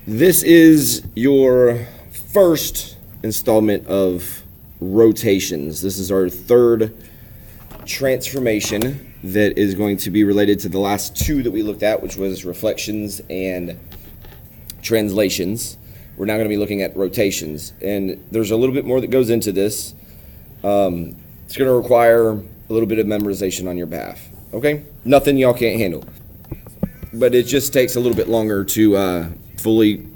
This is your first installment of rotations. This is our third transformation that is going to be related to the last two that we looked at, which was reflections and translations. We're now going to be looking at rotations, and there's a little bit more that goes into this. It's going to require a little bit of memorization on your behalf, okay? Nothing y'all can't handle, but it just takes a little bit longer to fully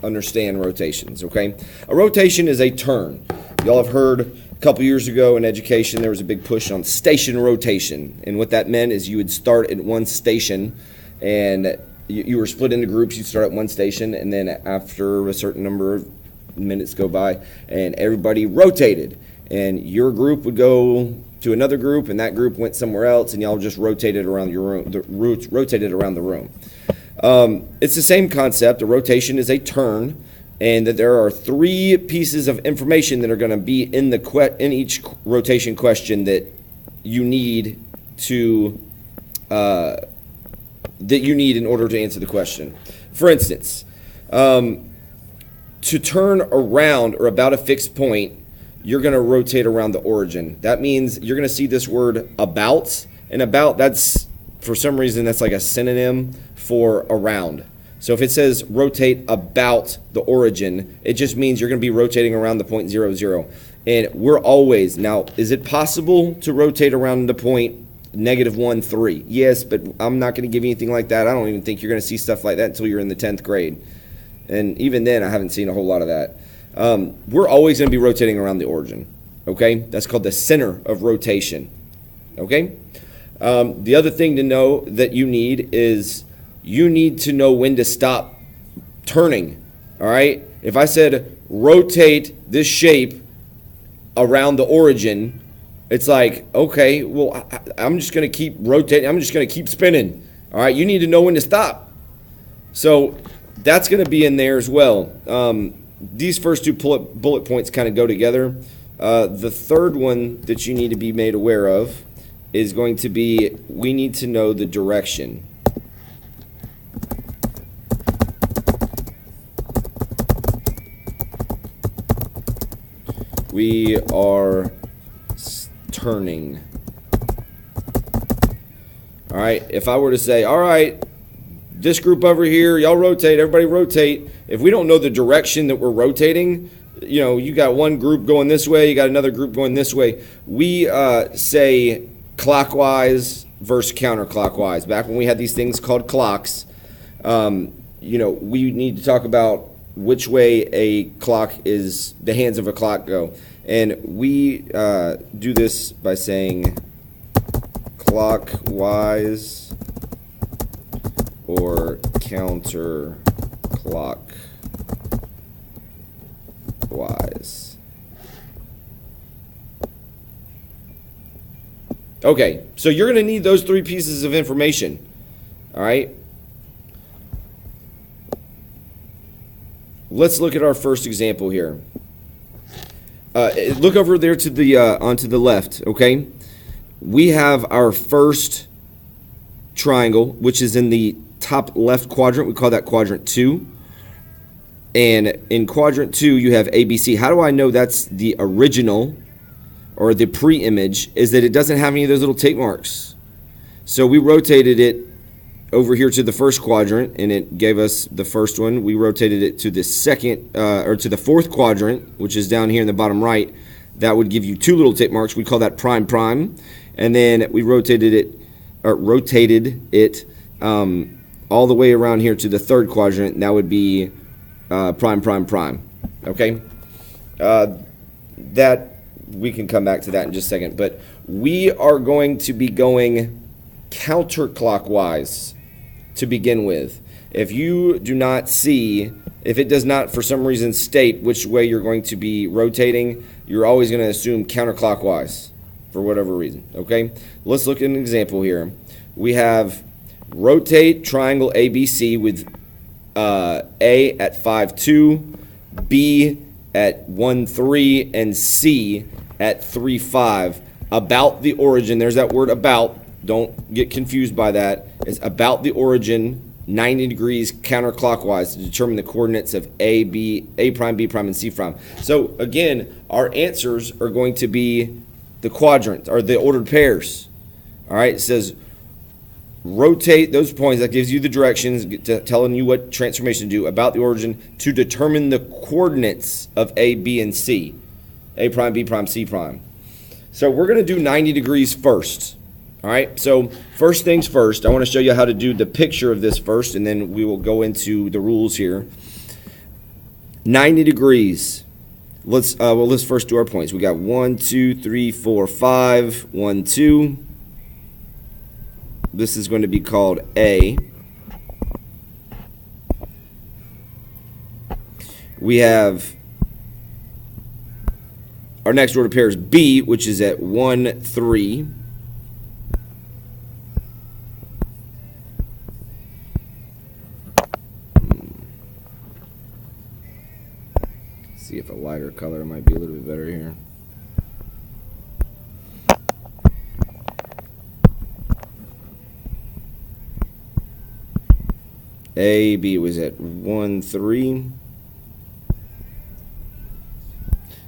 understand rotations, okay? A rotation is a turn. Y'all have heard a couple years ago in education there was a big push on station rotation, and what that meant is you would start at one station, and you were split into groups. You'd start at one station, and then after a certain number of minutes go by, and everybody rotated, and your group would go to another group, and that group went somewhere else, and y'all just rotated around your room. Rotated around the room. It's the same concept. A rotation is a turn, and that there are three pieces of information that are going to be in in each rotation question that you need to in order to answer the question. For instance, to turn around or about a fixed point, you're going to rotate around the origin. That means you're going to see this word about, and about, that's, for some reason, that's like a synonym for around. So if it says rotate about the origin, it just means you're going to be rotating around the point 0, 0. And we're always, now, is it possible to rotate around the point -1, 3? Yes, but I'm not going to give you anything like that. I don't even think you're going to see stuff like that until you're in the 10th grade. And even then, I haven't seen a whole lot of that. We're always going to be rotating around the origin, okay? That's called the center of rotation, okay? The other thing to know that you need is you need to know when to stop turning, all right? If I said rotate this shape around the origin, it's like, okay, well, I'm just going to keep rotating. I'm just going to keep spinning, all right? You need to know when to stop. So that's going to be in there as well. These first two bullet points kind of go together. The third one that you need to be made aware of is going to be, we need to know the direction. We are turning. All right, if I were to say, all right, this group over here, y'all rotate, everybody rotate. If we don't know the direction that we're rotating, you know, you got one group going this way, you got another group going this way. We say clockwise versus counterclockwise. Back when we had these things called clocks, you know, we need to talk about which way a clock is, the hands of a clock go. And we do this by saying clockwise or counterclockwise. Okay, so you're going to need those three pieces of information, all right? Let's look at our first example here. Look over there to the onto the left, okay? We have our first triangle, which is in the top left quadrant. We call that quadrant 2. And in quadrant 2, you have ABC. How do I know that's the original or the pre-image? Is that it doesn't have any of those little tick marks. So we rotated it over here to the first quadrant, and it gave us the first one. We rotated it to the second, or to the fourth quadrant, which is down here in the bottom right. That would give you two little tick marks. We call that prime prime. And then we rotated it all the way around here to the third quadrant. And that would be prime prime prime. Okay? That we can come back to that in just a second. But we are going to be going counterclockwise to begin with. If you do not see, if it does not for some reason state which way you're going to be rotating, you're always going to assume counterclockwise for whatever reason, okay? Let's look at an example here. We have rotate triangle ABC with A at 5, 2, B at 1, 3, and C at 3, 5. About the origin, there's that word about. Don't get confused by that. It's about the origin 90 degrees counterclockwise to determine the coordinates of A prime, B prime, and C prime. So again, our answers are going to be the quadrant, or the ordered pairs. All right, it says rotate those points. That gives you the directions, telling you what transformation to do about the origin to determine the coordinates of A, B, and C. A prime, B prime, C prime. So we're going to do 90 degrees first. All right, so first things first, I want to show you how to do the picture of this first, and then we will go into the rules here. 90 degrees. Let's first do our points. We got 1, 2, 3, 4, 5, 1, 2. This is going to be called A. We have our next order pair is B, which is at 1, 3. See if a lighter color might be a little bit better here. A, B was at 1, 3.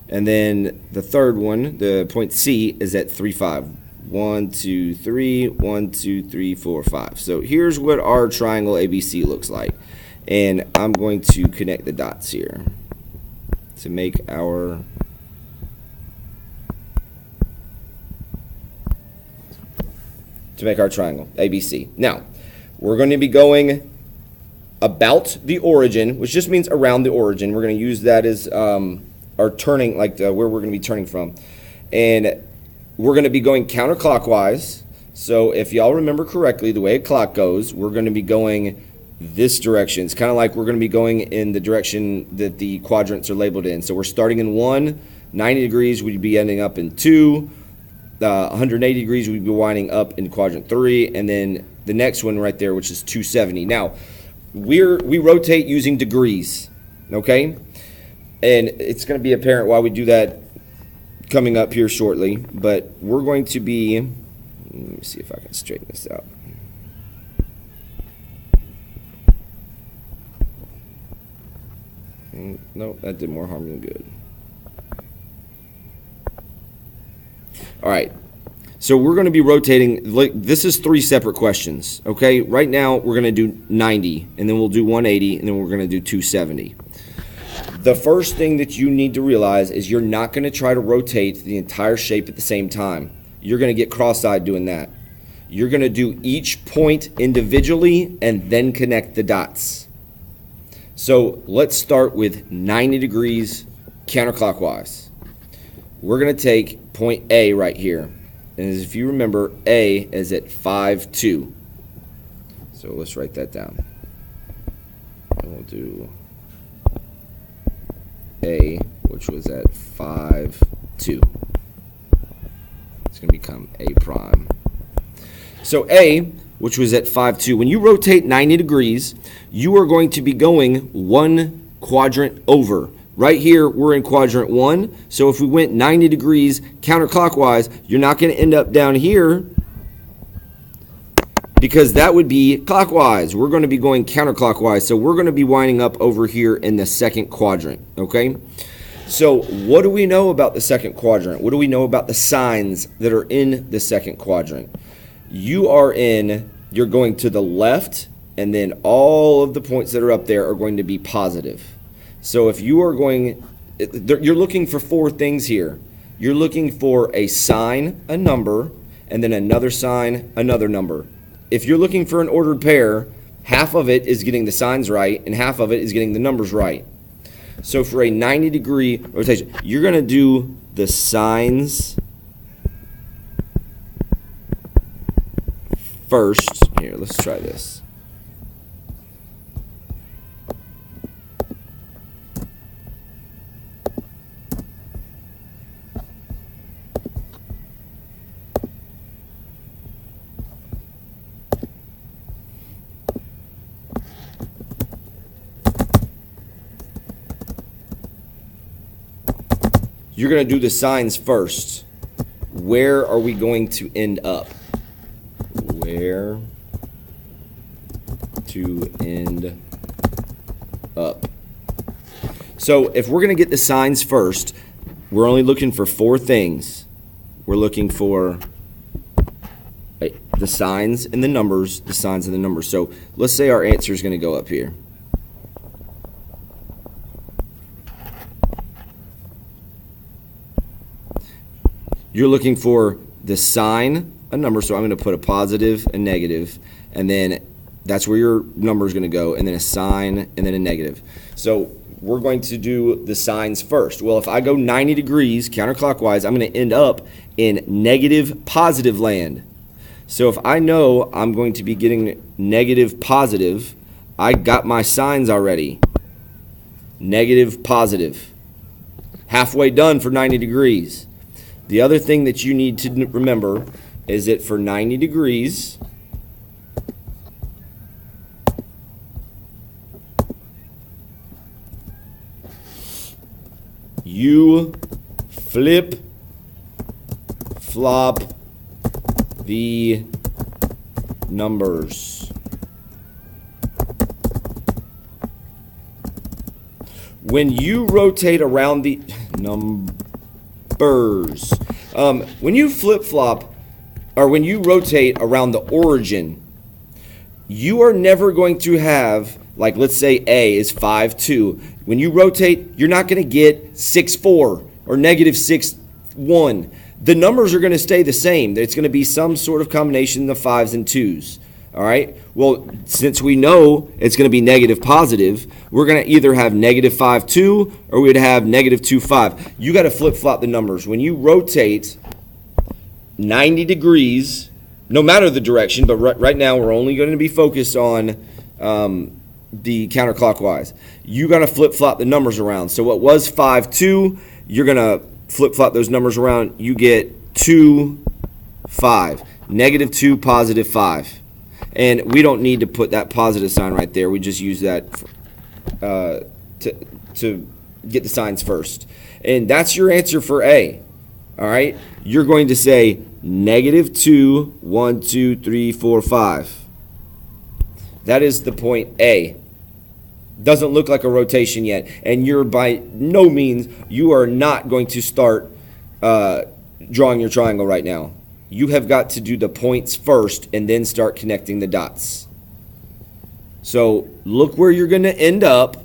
And then the third one, the point C, is at 3, 5. 1, 2, 3, 1, 2, 3, 4, 5. So here's what our triangle ABC looks like. And I'm going to connect the dots here to make our triangle ABC. Now, we're going to be going about the origin, which just means around the origin. We're going to use that as our turning, like where we're going to be turning from. And we're going to be going counterclockwise. So if y'all remember correctly, the way a clock goes, we're going to be going this direction. It's kind of like we're going to be going in the direction that the quadrants are labeled in. So we're starting in 1, 90 degrees, we'd be ending up in 2, 180 degrees, we'd be winding up in quadrant 3, and then the next one right there, which is 270. Now, we rotate using degrees, okay? And it's going to be apparent why we do that coming up here shortly, but we're going to be, let me see if I can straighten this out. Nope, that did more harm than good. All right, so we're going to be rotating. This is 3 separate questions, okay? Right now, we're going to do 90, and then we'll do 180, and then we're going to do 270. The first thing that you need to realize is you're not going to try to rotate the entire shape at the same time. You're going to get cross-eyed doing that. You're going to do each point individually and then connect the dots. So let's start with 90 degrees counterclockwise. We're going to take point A right here. And as if you remember, A is at 5, 2. So let's write that down. And we'll do A, which was at 5, 2. It's going to become A prime. So A, which was at 5, 2. When you rotate 90 degrees, you are going to be going 1 quadrant over. Right here, we're in quadrant 1. So if we went 90 degrees counterclockwise, you're not going to end up down here because that would be clockwise. We're going to be going counterclockwise. So we're going to be winding up over here in the second quadrant, okay? So what do we know about the second quadrant? What do we know about the signs that are in the second quadrant? You're going to the left, and then all of the points that are up there are going to be positive. So if you are going, you're looking for 4 things here. You're looking for a sign, a number, and then another sign, another number. If you're looking for an ordered pair, half of it is getting the signs right, and half of it is getting the numbers right. So for a 90-degree rotation, you're going to do the signs first. Here, let's try this. You're going to do the signs first. Where are we going to end up? Where to end up. So if we're going to get the signs first, we're only looking for 4 things. We're looking for the signs and the numbers, the signs and the numbers. So let's say our answer is going to go up here. You're looking for the sign, a number, so I'm going to put a positive, a negative, and then that's where your number is going to go, and then a sign, and then a negative. So we're going to do the signs first. Well, if I go 90 degrees counterclockwise, I'm going to end up in negative positive land. So if I know I'm going to be getting negative positive, I got my signs already. Negative positive. Halfway done for 90 degrees. The other thing that you need to remember is that for 90 degrees, you flip-flop the numbers. When you rotate around the numbers, when you flip-flop, or when you rotate around the origin, you are never going to have, like let's say A is 5, 2. When you rotate, you're not going to get 6, 4 or negative 6, 1. The numbers are going to stay the same. It's going to be some sort of combination of 5s and 2s. All right? Well, since we know it's going to be negative positive, we're going to either have negative 5, 2 or we'd have negative 2, 5. You got to flip-flop the numbers. When you rotate 90 degrees, no matter the direction, but right now we're only going to be focused on the counterclockwise. You got to flip-flop the numbers around. So what was 5, 2, you're going to flip-flop those numbers around. You get 2, 5. Negative 2, positive 5. And we don't need to put that positive sign right there. We just use that to get the signs first. And that's your answer for A. All right? You're going to say negative 2, 1, 2, 3, 4, 5. That is the point A. Doesn't look like a rotation yet. And you're by no means, you are not going to start drawing your triangle right now. You have got to do the points first and then start connecting the dots. So look where you're going to end up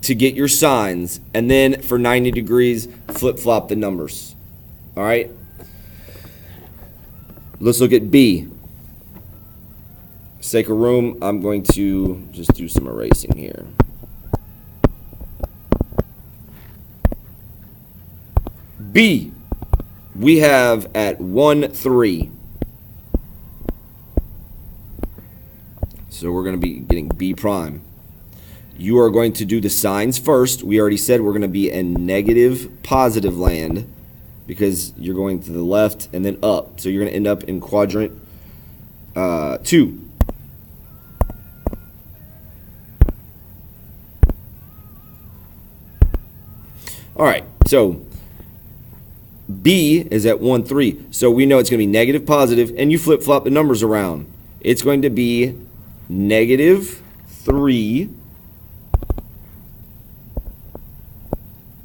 to get your signs. And then for 90 degrees, flip-flop the numbers. All right? Let's look at B. For sake of room, I'm going to just do some erasing here. B, we have at 1, 3. So we're going to be getting B prime. You are going to do the signs first. We already said we're going to be in negative positive land because you're going to the left and then up. So you're going to end up in quadrant 2. All right, so B is at 1, 3. So we know it's going to be negative, positive, and you flip-flop the numbers around. It's going to be negative 3,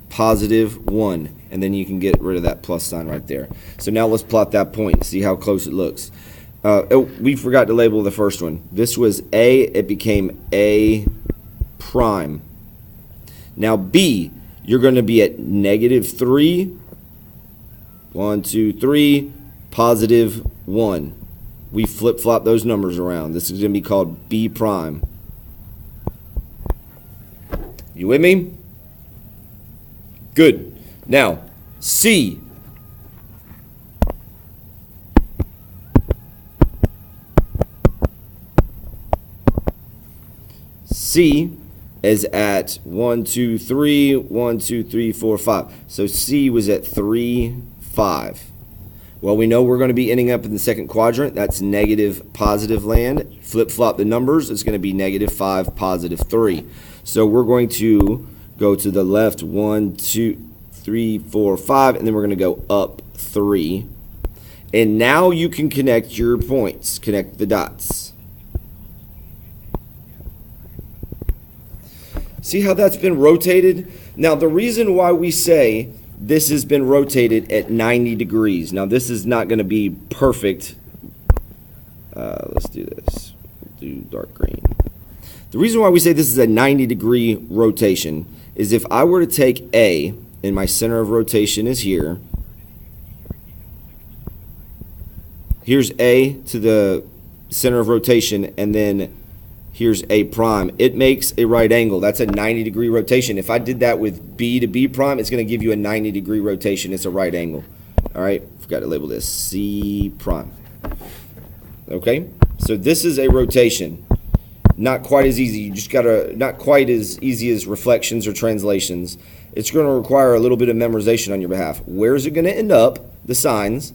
positive 1. And then you can get rid of that plus sign right there. So now let's plot that point. See how close it looks. We forgot to label the first one. This was A. It became A prime. Now B, you're going to be at negative 3, 1, 2, 3, positive 1. We flip-flop those numbers around. This is going to be called B prime. You with me? Good. Now, C. C is at 1, 2, 3, 1, 2, 3, 4, 5. So C was at 3, 5. Well, we know we're going to be ending up in the second quadrant. That's negative positive land. Flip-flop the numbers. It's going to be negative 5, positive 3. So we're going to go to the left 1, 2, 3, 4, 5, and then we're going to go up 3. And now you can connect your points. Connect the dots. See how that's been rotated? Now, the reason why we say this has been rotated at 90 degrees. Now, this is not going to be perfect. Let's do this. We'll do dark green. The reason why we say this is a 90-degree rotation is if I were to take A, and my center of rotation is here. Here's A to the center of rotation, and then here's A prime. It makes a right angle. That's a 90-degree rotation. If I did that with B to B prime, it's going to give you a 90-degree rotation. It's a right angle. All right, forgot to label this C prime. Okay, so this is a rotation. Not quite as easy. You just gotta, not quite as easy as reflections or translations. It's going to require a little bit of memorization on your behalf. Where is it going to end up? The signs.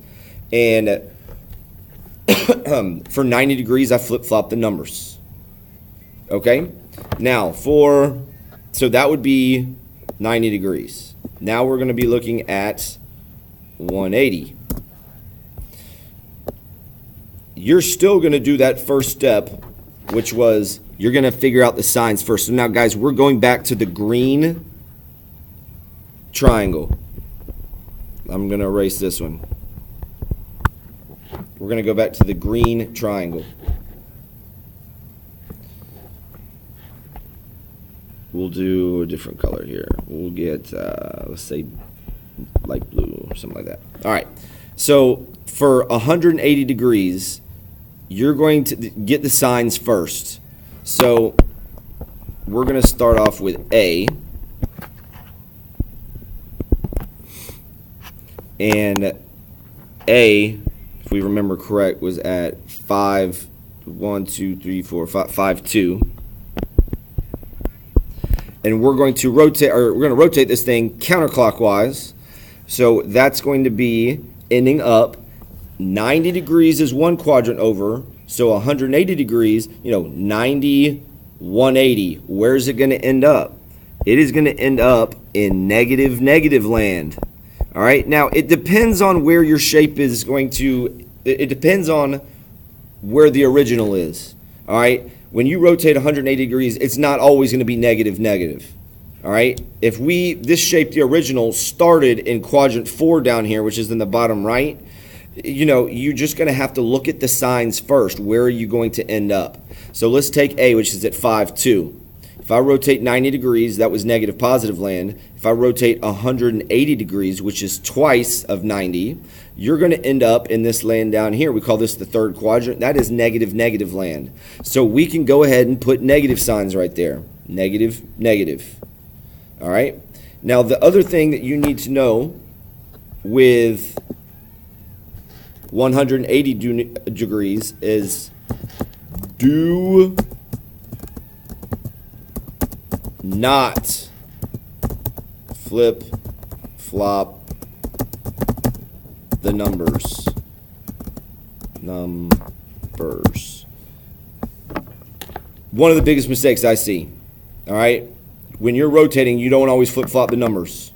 And for 90 degrees, I flip-flop the numbers. Okay? Now, so that would be 90 degrees. Now we're going to be looking at 180. You're still going to do that first step, which was you're going to figure out the signs first. So now, guys, we're going back to the green triangle. I'm going to erase this one. We're going to go back to the green triangle. We'll do a different color here. We'll get, let's say, light blue or something like that. All right. So for 180 degrees, you're going to get the signs first. So we're going to start off with A. And A, if we remember correct, was at 5, 1, 2, 3, 4, 5, 2. And we're going to rotate this thing counterclockwise. So that's going to be ending up 90 degrees is one quadrant over. So 180 degrees, 90, 180. Where's it going to end up? It is going to end up in negative land. All right, now it depends on where your shape is going to, it depends on where the original is. All right, when you rotate 180 degrees, it's not always going to be negative. All right, if this shape, the original, started in quadrant 4 down here, which is in the bottom right, you're just going to have to look at the signs first. Where are you going to end up? So let's take A, which is at 5, 2. If I rotate 90 degrees, that was negative positive land. If I rotate 180 degrees, which is twice of 90, you're going to end up in this land down here. We call this the third quadrant. That is negative land. So we can go ahead and put negative signs right there. Negative. All right? Now, the other thing that you need to know with 180 degrees is do not flip-flop the numbers. One of the biggest mistakes I see, all right? When you're rotating, you don't always flip-flop the numbers.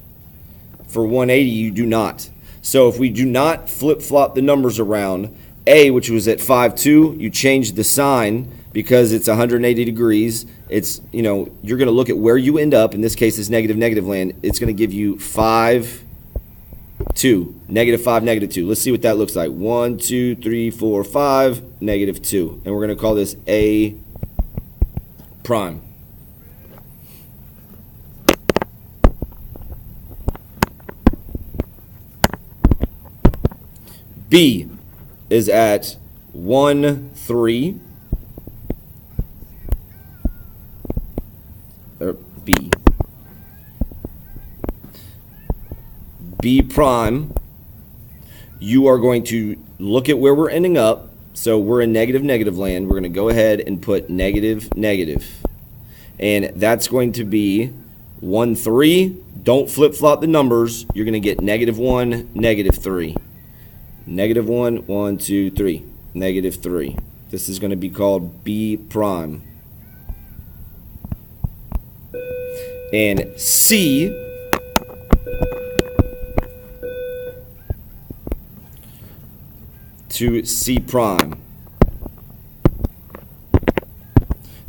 For 180, you do not. So if we do not flip-flop the numbers around, A, which was at 5, 2, you change the sign because it's 180 degrees. It's, you're going to look at where you end up. In this case, it's negative land. It's going to give you 5, 2, -5, -2. Let's see what that looks like. 1, 2, 3, 4, 5, -2. And we're going to call this A prime. B is at 1, 3. Or B. B prime. You are going to look at where we're ending up. So we're in negative land. We're going to go ahead and put negative. And that's going to be 1, 3. Don't flip-flop the numbers. You're going to get -1, -3. -1, 1, 2, 3. -3. This is going to be called B prime. And C to C prime.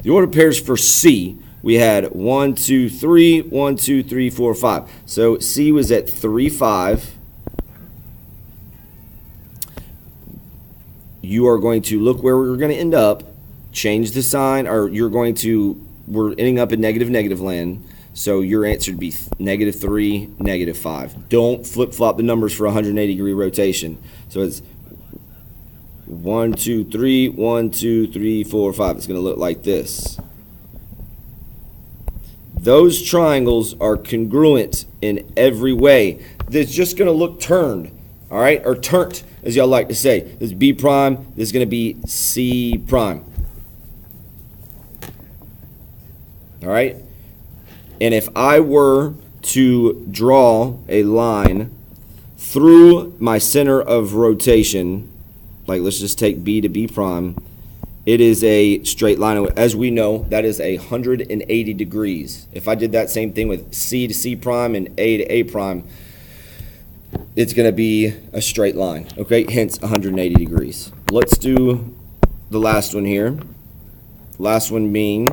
The order pairs for C we had 1, 2, 3, 1, 2, 3, 4, 5. So C was at 3, 5. You are going to look where we're going to end up, change the sign, or we're ending up in negative land. So your answer would be -3, -5. Don't flip-flop the numbers for a 180-degree rotation. So it's 1, 2, 3, 1, 2, 3, 4, 5. It's going to look like this. Those triangles are congruent in every way. It's just going to look turned, all right? Or turnt, as y'all like to say. This is B prime. This is going to be C prime. All right? And if I were to draw a line through my center of rotation, like let's just take B to B prime, it is a straight line. As we know, that is 180 degrees. If I did that same thing with C to C prime and A to A prime, it's going to be a straight line, okay? Hence 180 degrees. Let's do the last one here. Last one being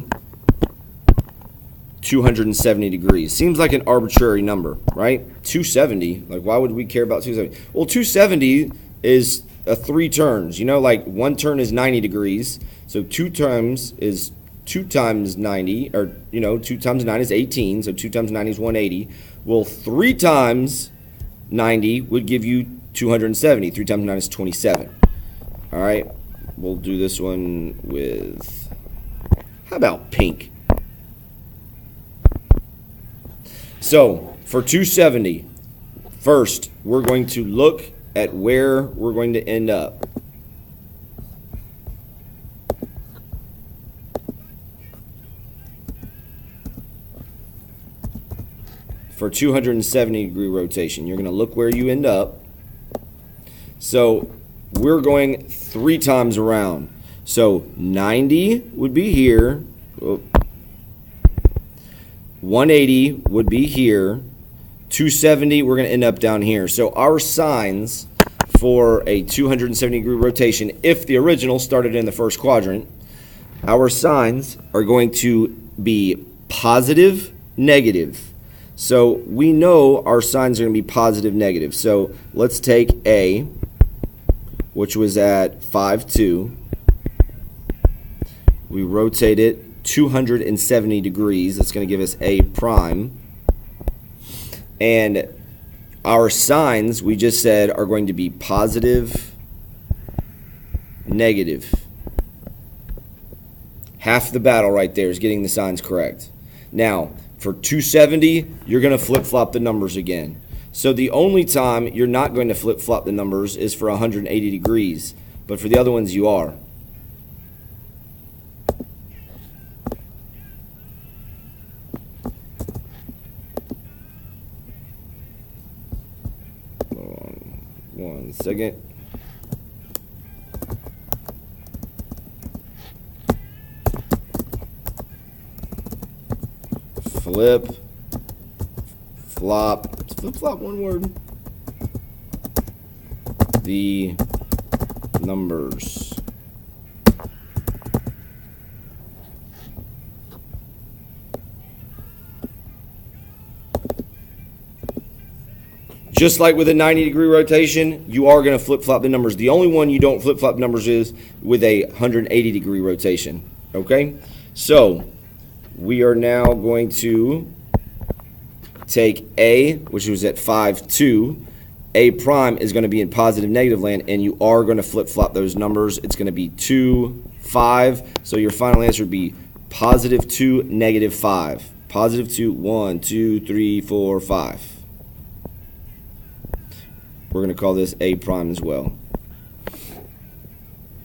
270 degrees. Seems like an arbitrary number, right? 270, like why would we care about 270? Well, 270 is 3 turns. You know, like 1 turn is 90 degrees. So 2 times is 2 times 90, or, you know, 2 times 9 is 18. So 2 times 90 is 180. Well, 3 times 90 would give you 270. 3 times 9 is 27. All right. We'll do this one with, how about pink? So for 270, first we're going to look at where we're going to end up. For 270-degree rotation, you're going to look where you end up. So we're going 3 times around. So 90 would be here. 180 would be here. 270, we're going to end up down here. So our signs for a 270-degree rotation, if the original started in the first quadrant, our signs are going to be positive, negative. So we know our signs are going to be positive, negative. So let's take A, which was at 5, 2. We rotate it 270 degrees. That's going to give us A prime. And our signs, we just said, are going to be positive, negative. Half the battle right there is getting the signs correct. Now, for 270, you're going to flip-flop the numbers again. So the only time you're not going to flip-flop the numbers is for 180 degrees. But for the other ones, you are. One second. Flip, flop, flip-flop, one word. The numbers. Just like with a 90-degree rotation, you are going to flip-flop the numbers. The only one you don't flip-flop numbers is with a 180-degree rotation. Okay? So we are now going to take A, which was at 5, 2. A prime is going to be in positive, negative land, and you are going to flip-flop those numbers. It's going to be 2, 5. So your final answer would be positive 2, negative 5. Positive 2, 1, 2, 3, 4, 5. We're going to call this A prime as well.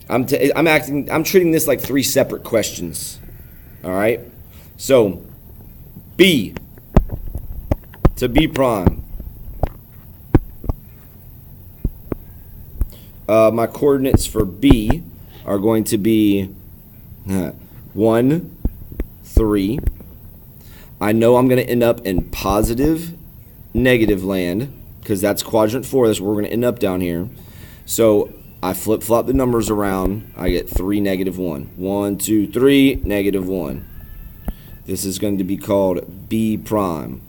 I'm treating this like 3 separate questions. All right? So, B to B prime. My coordinates for B are going to be 1, 3. I know I'm going to end up in positive, negative land, because that's quadrant 4. That's where we're going to end up down here. So I flip-flop the numbers around. I get 3, negative 1. 1, 2, 3, negative 1. This is going to be called B prime.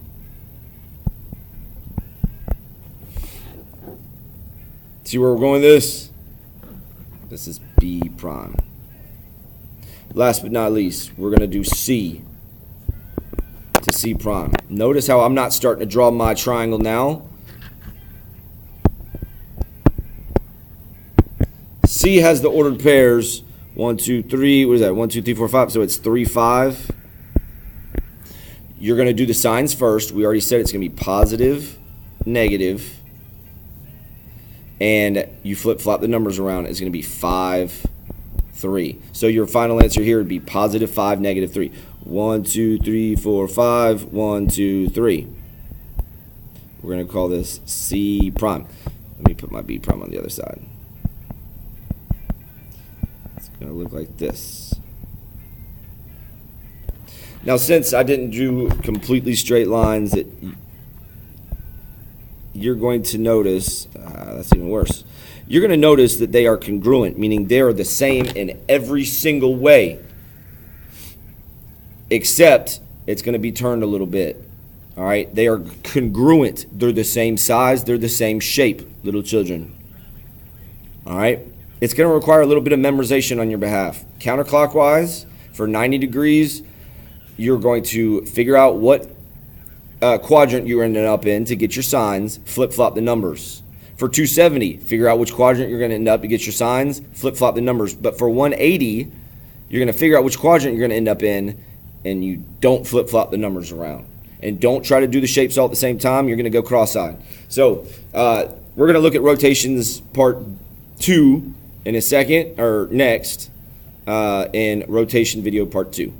See where we're going with this? This is B prime. Last but not least, we're going to do C to C prime. Notice how I'm not starting to draw my triangle now. C has the ordered pairs 1, 2, 3. What is that? 1, 2, 3, 4, 5. So it's 3, 5. You're going to do the signs first. We already said it's going to be positive, negative, and you flip-flop the numbers around. It's going to be 5, 3. So your final answer here would be positive 5, negative 3. 1, 2, 3, 4, 5. 1, 2, 3. We're going to call this C prime. Let me put my B prime on the other side. It's going to look like this. Now, since I didn't do completely straight lines, that you're going to notice, that's even worse. You're going to notice that they are congruent, meaning they are the same in every single way, except it's going to be turned a little bit. All right, they are congruent. They're the same size. They're the same shape, little children. All right, it's going to require a little bit of memorization on your behalf. Counterclockwise for 90 degrees. You're going to figure out what quadrant you're ending up in to get your signs, flip-flop the numbers. For 270, figure out which quadrant you're going to end up to get your signs, flip-flop the numbers. But for 180, you're going to figure out which quadrant you're going to end up in, and you don't flip-flop the numbers around. And don't try to do the shapes all at the same time. You're going to go cross-eyed. So we're going to look at rotations part 2 in a second, or next, in rotation video part 2.